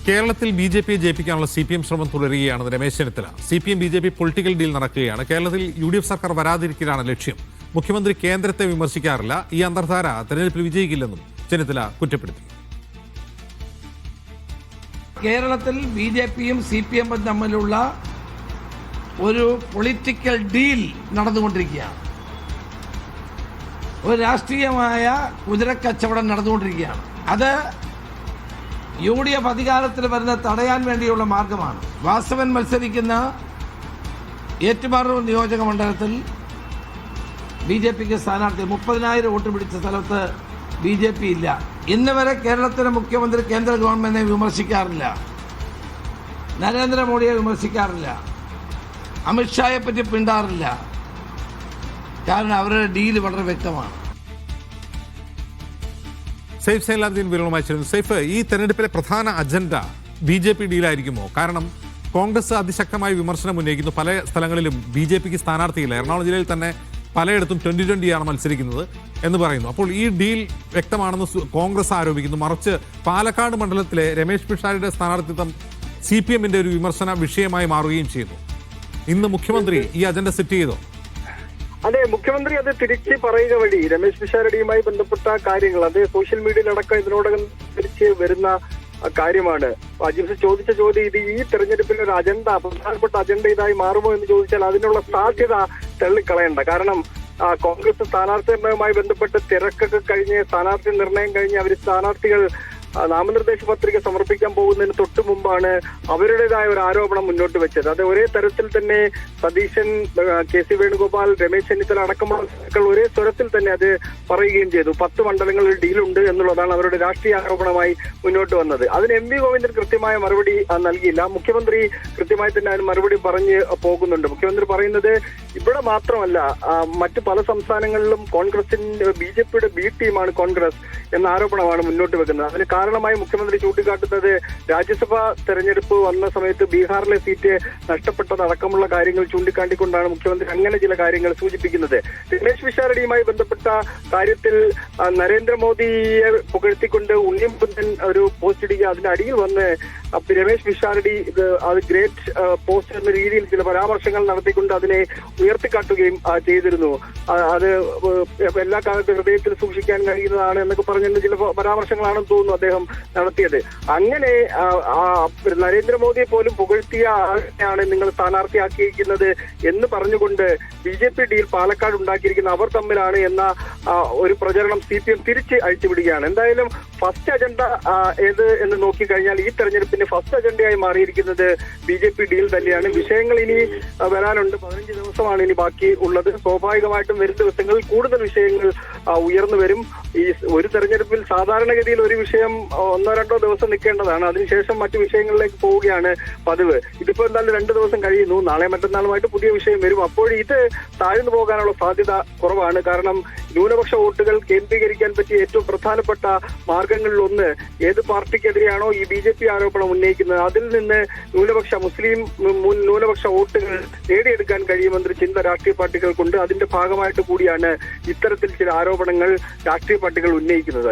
കേരളത്തിൽ ബി.ജെ.പിയെ ജയിപ്പിക്കാനുള്ള CPM ശ്രമം തുടരുകയാണെന്ന് Ramesh Chennithala. CPM BJP political deal നടക്കുകയാണ്. കേരളത്തിൽ UDF സർക്കാർ വരാതിരിക്കലാണ് ലക്ഷ്യം. മുഖ്യമന്ത്രി കേന്ദ്രത്തെ വിമർശിക്കാറില്ല. ഈ അന്തർധാര തെരഞ്ഞെടുപ്പിൽ വിജയിക്കില്ലെന്നും ചെന്നിത്തല കുറ്റപ്പെടുത്തി. കേരളത്തിൽ ബി.ജെ.പിയും CPM-ഉം തമ്മിലുള്ള ഒരു പൊളിറ്റിക്കൽ ഡീൽ നടന്നുകൊണ്ടിരിക്കുകയാണ്. ഒരു രാഷ്ട്രീയമായ കുതിരക്കച്ചവടം നടന്നുകൊണ്ടിരിക്കുകയാണ്. അത് UDF അധികാരത്തിൽ വരുന്ന തടയാൻ വേണ്ടിയുള്ള മാർഗമാണ്. വാസവൻ മത്സരിക്കുന്ന ഏറ്റുമാനൂർ നിയോജക മണ്ഡലത്തിൽ ബി.ജെ.പിക്ക് സ്ഥാനാർത്ഥി 30,000 വോട്ട് പിടിച്ച സ്ഥലത്ത് ബി.ജെ.പി ഇല്ല. ഇന്ന് വരെ കേരളത്തിലെ മുഖ്യമന്ത്രി കേന്ദ്ര ഗവൺമെന്റിനെ വിമർശിക്കാറില്ല, നരേന്ദ്രമോദിയെ വിമർശിക്കാറില്ല, അമിത്ഷായെ പറ്റി പിണ്ടാറില്ല. കാരണം അവരുടെ ഡീല് വളരെ വ്യക്തമാണ്. സൈഫ് സൈലാബ്ദീൻ വിവരങ്ങളുമായി ചേരുന്നു. സൈഫ്, ഈ തെരഞ്ഞെടുപ്പിലെ പ്രധാന അജണ്ട BJP ഡീലായിരിക്കുമോ? കാരണം കോൺഗ്രസ് അതിശക്തമായ വിമർശനം ഉന്നയിക്കുന്നു. പല സ്ഥലങ്ങളിലും BJPക്ക് സ്ഥാനാർത്ഥിയില്ല. എറണാകുളം ജില്ലയിൽ തന്നെ പലയിടത്തും 2020 ആണ് മത്സരിക്കുന്നത് എന്ന് പറയുന്നു. അപ്പോൾ ഈ ഡീൽ വ്യക്തമാണെന്ന് കോൺഗ്രസ് ആരോപിക്കുന്നു. മറിച്ച് പാലക്കാട് മണ്ഡലത്തിലെ രമേശ് പിഷാരടിയുടെ സ്ഥാനാർത്ഥിത്വം CPM-ന്റെ ഒരു വിമർശന വിഷയമായി മാറുകയും ചെയ്യുന്നു. ഇന്ന് മുഖ്യമന്ത്രി ഈ അജണ്ട സെറ്റ് ചെയ്തോ? അതെ, മുഖ്യമന്ത്രി അത് തിരിച്ച് പറയുക വഴി രമേശ് പിഷാരടിയുമായി ബന്ധപ്പെട്ട കാര്യങ്ങൾ അത് സോഷ്യൽ മീഡിയയിലടക്കം ഇതിനോടകം തിരിച്ച് വരുന്ന കാര്യമാണ്. അജിംസ് ചോദിച്ച ചോദ്യം, ഇത് ഈ തെരഞ്ഞെടുപ്പിൽ ഒരു അജണ്ട, പ്രധാനപ്പെട്ട അജണ്ട ഇതായി മാറുമോ എന്ന് ചോദിച്ചാൽ അതിനുള്ള സാധ്യത തള്ളിക്കളയണ്ട. കാരണം കോൺഗ്രസ് സ്ഥാനാർത്ഥി നിർണയവുമായി ബന്ധപ്പെട്ട് തിരക്കൊക്കെ കഴിഞ്ഞ് സ്ഥാനാർത്ഥി നിർണയം കഴിഞ്ഞ് അവർ സ്ഥാനാർത്ഥികൾ നാമനിർദ്ദേശ പത്രിക സമർപ്പിക്കാൻ പോകുന്നതിന് തൊട്ടു മുമ്പാണ് അവരുടേതായ ഒരു ആരോപണം മുന്നോട്ട് വെച്ചത്. അത് ഒരേ തരത്തിൽ തന്നെ സതീശൻ, KC വേണുഗോപാൽ, രമേശ് ചെന്നിത്തല അടക്കമുള്ള ഒരേ സ്വരത്തിൽ തന്നെ അത് പറയുകയും ചെയ്തു. 10 മണ്ഡലങ്ങളിൽ ഡീലുണ്ട് എന്നുള്ളതാണ് അവരുടെ രാഷ്ട്രീയ ആരോപണമായി മുന്നോട്ട് വന്നത്. അതിന് MV ഗോവിന്ദൻ കൃത്യമായ മറുപടി നൽകിയില്ല. മുഖ്യമന്ത്രി കൃത്യമായി തന്നെ അതിന് മറുപടി പറഞ്ഞ് പോകുന്നുണ്ട്. മുഖ്യമന്ത്രി പറയുന്നത് ഇവിടെ മാത്രമല്ല, മറ്റു പല സംസ്ഥാനങ്ങളിലും കോൺഗ്രസിന്റെ BJPയുടെ B ടീമാണ് കോൺഗ്രസ് എന്ന ആരോപണമാണ് മുന്നോട്ട് വെക്കുന്നത്. അതിന് കാരണമായി മുഖ്യമന്ത്രി ചൂണ്ടിക്കാട്ടുന്നത് രാജ്യസഭാ തെരഞ്ഞെടുപ്പ് വന്ന സമയത്ത് ബീഹാറിലെ സീറ്റ് നഷ്ടപ്പെട്ടതടക്കമുള്ള കാര്യങ്ങൾ ചൂണ്ടിക്കാട്ടിക്കൊണ്ടാണ് മുഖ്യമന്ത്രി അങ്ങനെ ചില കാര്യങ്ങൾ സൂചിപ്പിക്കുന്നത്. രമേശ് പിഷാരടിയുമായി ബന്ധപ്പെട്ട കാര്യത്തിൽ നരേന്ദ്രമോദിയെ പുകഴ്ത്തിക്കൊണ്ട് ഉണ്ണിമുകുന്ദൻ ഒരു പോസ്റ്റ് ഇടുക, അതിന്റെ അടിയിൽ വന്ന് രമേശ് പിഷാരടി അത് ഗ്രേറ്റ് പോസ്റ്റ് എന്ന രീതിയിൽ ചില പരാമർശങ്ങൾ നടത്തിക്കൊണ്ട് അതിനെ ഉയർത്തിക്കാട്ടുകയും ചെയ്തിരുന്നു. അത് എല്ലാ കാലത്തും ഹൃദയത്തിൽ സൂക്ഷിക്കാൻ കഴിയുന്നതാണ് എന്നൊക്കെ പറഞ്ഞ ചില പരാമർശങ്ങളാണെന്ന് തോന്നുന്നു അദ്ദേഹം നടത്തിയത്. അങ്ങനെ നരേന്ദ്രമോദിയെ പോലും പുകഴ്ത്തിയ ആളെയാണ് നിങ്ങൾ സ്ഥാനാർത്ഥിയാക്കിയിരിക്കുന്നത് എന്ന് പറഞ്ഞുകൊണ്ട് BJP ഡീൽ പാലക്കാട് ഉണ്ടാക്കിയിരിക്കുന്ന അവർ തമ്മിലാണ് എന്ന ഒരു പ്രചരണം CPM തിരിച്ച് അഴിച്ചുവിടുകയാണ്. എന്തായാലും ഫസ്റ്റ് അജണ്ട ഏത് എന്ന് നോക്കിക്കഴിഞ്ഞാൽ ഈ തെരഞ്ഞെടുപ്പിന്റെ ഫസ്റ്റ് അജണ്ടയായി മാറിയിരിക്കുന്നത് BJP ഡീൽ തന്നെയാണ്. വിഷയങ്ങൾ ഇനി വരാനുണ്ട്. 15 ദിവസമാണ് ഇനി ബാക്കി ഉള്ളത്. സ്വാഭാവികമായിട്ടും വരും ദിവസങ്ങളിൽ കൂടുതൽ വിഷയങ്ങൾ ഉയർന്നു വരും. ഈ ഒരു തെരഞ്ഞെടുപ്പിൽ സാധാരണഗതിയിൽ ഒരു വിഷയം 1-2 ദിവസം നിൽക്കേണ്ടതാണ്. അതിനുശേഷം മറ്റു വിഷയങ്ങളിലേക്ക് പോവുകയാണ് പതിവ്. ഇതിപ്പോ എന്തായാലും 2 ദിവസം കഴിയുന്നു. നാളെ മറ്റന്നാളുമായിട്ട് പുതിയ വിഷയം വരും. അപ്പോൾ ഇത് താഴ്ന്നു പോകാനുള്ള സാധ്യത കുറവാണ്. കാരണം ന്യൂനപക്ഷ വോട്ടുകൾ കേന്ദ്രീകരിക്കാൻ പറ്റിയ ഏറ്റവും പ്രധാനപ്പെട്ട മാർഗങ്ങളിൽ ഒന്ന് ഏത് പാർട്ടിക്കെതിരെയാണോ ഈ BJP ആരോപണം ഉന്നയിക്കുന്നത് അതിൽ നിന്ന് മുസ്ലിം ന്യൂനപക്ഷ വോട്ടുകൾ നേടിയെടുക്കാൻ കഴിയുമെന്നൊരു ചിന്ത രാഷ്ട്രീയ പാർട്ടികൾക്കുണ്ട്. അതിന്റെ ഭാഗമായിട്ട് കൂടിയാണ് ഇത്തരത്തിൽ ചില ആരോപണങ്ങൾ രാഷ്ട്രീയ പാർട്ടികൾ ഉന്നയിക്കുന്നത്.